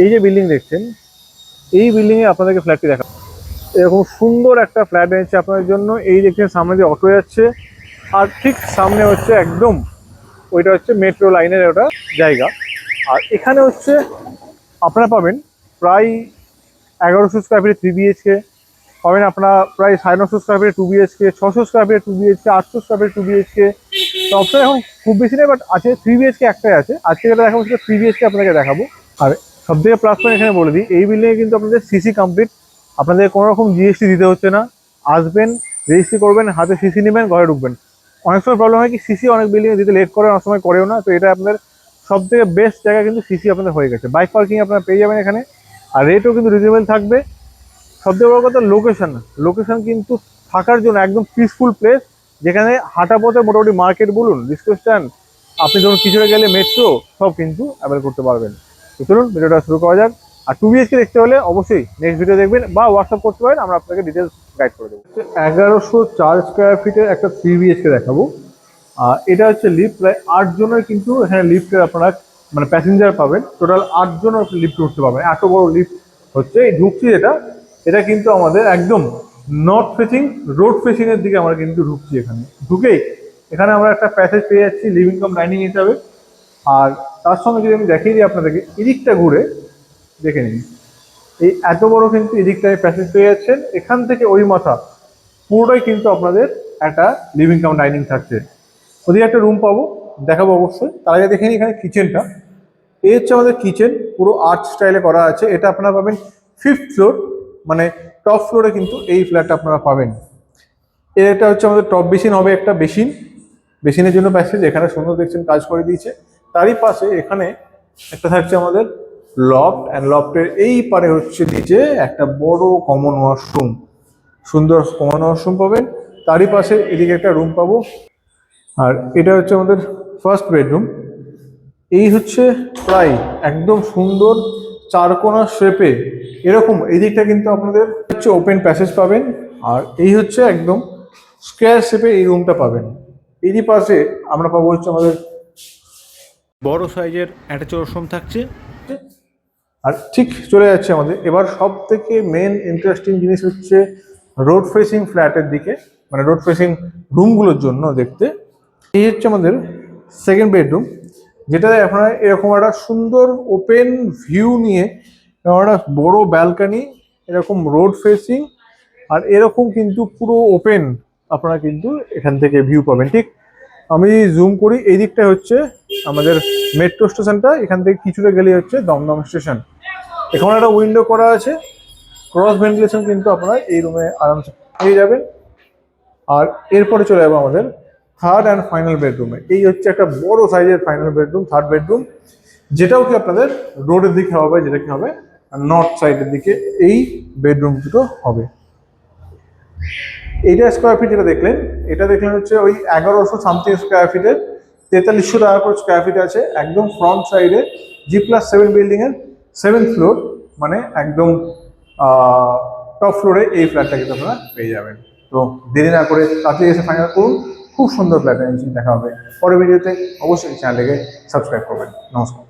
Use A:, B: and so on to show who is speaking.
A: এই যে বিল্ডিং দেখছেন, এই বিল্ডিংয়ে আপনাদেরকে ফ্ল্যাটটি দেখা, এরকম সুন্দর একটা ফ্ল্যাট এনেছে আপনাদের জন্য। এই দেখছেন সামনে দিয়ে অটো যাচ্ছে, আর ঠিক সামনে হচ্ছে একদম ওইটা হচ্ছে মেট্রো লাইনের ওটা জায়গা। আর এখানে হচ্ছে আপনারা পাবেন প্রায় 1100 স্কোয়ার ফিটে 3 বিএইচকে পাবেন, আপনারা প্রায় 950 স্কোয়ার ফিটে 2 বিএইচকে, 600 স্কোয়ার ফিটে 2 বিএইচকে, 800 স্কোয়ার ফিটে 2 বিএইচকে। তো অপশন এখন খুব বেশি নেই, বাট আছে 3 বিএইচকে একটাই আছে। আজকে যেটা দেখাবো সেটা 3 বিএইচকে আপনাকে দেখাবো। আর সব থেকে প্লাস পয়েন্ট এখানে বলে দিই, এই বিল্ডিংয়ে কিন্তু আপনাদের সিসি কমপ্লিট, আপনাদের কোনো রকম জিএসটি দিতে হচ্ছে না। আসবেন, রেজিস্ট্রি করবেন, হাতে সিসি নেবেন, ঘরে ঢুকবেন। অনেক সময় প্রবলেম হয় কি, সিসি অনেক বিল্ডিংয়ে দিতে লেট করে, অনেক সময় করেও না। তো এটা আপনাদের সব থেকে বেস্ট জায়গা, কিন্তু সিসি আপনাদের হয়ে গেছে। বাইক পার্কিং আপনারা পেয়ে যাবেন এখানে, আর রেটও কিন্তু রিজনেবল থাকবে। সবথেকে বড় কথা লোকেশন কিন্তু থাকার জন্য একদম পিসফুল প্লেস, যেখানে হাঁটা পথে মোটামুটি মার্কেট বলুন, ডিস্কো স্ট্যান্ড, আপনি যখন কিছুটা গেলে মেট্রো, সব কিন্তু অ্যাভেল করতে পারবেন। তো চলুন ভিডিওটা শুরু করা যাক। আর 2 বিএইচকে দেখতে হলে অবশ্যই নেক্সট ভিডিও দেখবেন বা হোয়াটসঅ্যাপ করতে পারেন, আমরা আপনাকে ডিটেলস গাইড করে দেবো। 1104 স্কোয়ার ফিটের একটা 3 বিএইচকে দেখাবো। এটা হচ্ছে লিফট, প্রায় 8 জনের কিন্তু এখানে লিফটের আপনারা মানে প্যাসেঞ্জার পাবেন। টোটাল 8 জন লিফট উঠতে পারবেন, এত বড় লিফট হচ্ছে। এই ঢুকছি এটা কিন্তু আমাদের একদম নর্থ ফেসিং, রোড ফেসিং এর দিকে আমরা কিন্তু ঢুকছি। ঢুকেই এখানে আমরা একটা প্যাসেজ পেয়ে যাচ্ছি লিভিং কাম ডাইনিং হিসাবে। আর তার সঙ্গে যদি আমি দেখিয়ে দিই আপনাদেরকে, এদিকটা ঘুরে দেখে নিন, এই এত বড় কিন্তু এদিকটায় প্যাসেজ পেয়ে যাচ্ছেন। এখান থেকে ওই মাথা পুরোটাই কিন্তু আপনাদের একটা লিভিং কাম ডাইনিং থাকছে। ওদিকে একটা রুম পাবো, দেখাবো অবশ্যই। তার আগে দেখে নিই এখানে কিচেনটা। এই হচ্ছে আমাদের কিচেন, পুরো আর্ট স্টাইলে করা আছে। এটা আপনারা পাবেন 5th ফ্লোর, মানে টপ ফ্লোরে কিন্তু এই ফ্ল্যাটটা আপনারা পাবেন। এটা হচ্ছে আমাদের টপ বেসিন হবে, একটা বেসিনের জন্য প্যাসেজ এখানে সুন্দর দেখছেন কাজ করে দিয়েছে। তারই পাশে এখানে একটা থাকছে আমাদের লফট, অ্যান্ড লফটের এই পারে হচ্ছে নিচে একটা বড় কমন ওয়াশরুম, সুন্দর কমন ওয়াশরুম পাবেন। তারই পাশে এদিকে একটা রুম পাবো। আর এটা হচ্ছে আমাদের ফার্স্ট বেডরুম। এই হচ্ছে প্রায় একদম সুন্দর চারকোনা শেপে এরকম, এই দিকটা কিন্তু আপনাদের হচ্ছে ওপেন প্যাসেজ পাবেন। আর এই হচ্ছে একদম স্কোয়ার শেপে এই রুমটা পাবেন। এরই পাশে আমরা পাবো হচ্ছে আমাদের বড় সাইজের অ্যাটাচ ওয়াশরুম থাকছে। আর ঠিক চলে যাচ্ছে আমাদের এবার সব থেকে মেন ইন্টারেস্টিং জিনিস হচ্ছে রোড ফেসিং ফ্ল্যাটের দিকে, মানে রোড ফেসিং রুমগুলোর জন্য দেখতে। এই হচ্ছে আমাদের সেকেন্ড বেডরুম, যেটাতে আপনারা এরকম একটা সুন্দর ওপেন ভিউ নিয়ে একটা বড় ব্যালকানি, এরকম রোড ফেসিং, আর এরকম কিন্তু পুরো ওপেন আপনারা কিন্তু এখান থেকে ভিউ পাবেন। ঠিক আমি জুম করি, এই দিকটা হচ্ছে আমাদের মেট্রো স্টেশনটা, এখান থেকে কিছুটা গেলে হচ্ছে দমদম স্টেশন। এখানে একটা উইন্ডো করা আছে, ক্রস ভেন্টিলেশন কিন্তু আপনারা এই রুমে আরামসে পেয়ে যাবেন। আর এরপরে চলে যাবো আমাদের থার্ড অ্যান্ড ফাইনাল বেডরুমে। এই হচ্ছে একটা বড় সাইজের ফাইনাল বেডরুম, থার্ড বেডরুম, যেটাও কি আপনাদের রোডের দিকে হবে, যেটা কি হবে নর্থ সাইডের দিকে এই বেডরুম দুটো হবে। এইটা স্কোয়ার ফিট যেটা দেখলেন, এটা দেখলেন হচ্ছে ওই 1100 সামথিং স্কোয়ার ফিটের, 4300 টাকা করে স্কোয়ার ফিট আছে। একদম ফ্রন্ট সাইডে G+7 বিল্ডিং এর 7th ফ্লোর, মানে একদম টপ ফ্লোরে এই ফ্ল্যাটটা কিন্তু আপনারা পেয়ে যাবেন। তো দেরি না করে তাড়াতাড়ি এসে ফাইনাল করুন, খুব সুন্দর ফ্ল্যাট দেখা হবে। পরের ভিডিওতে অবশ্যই চ্যানেলটাকে সাবস্ক্রাইব করবেন। নমস্কার।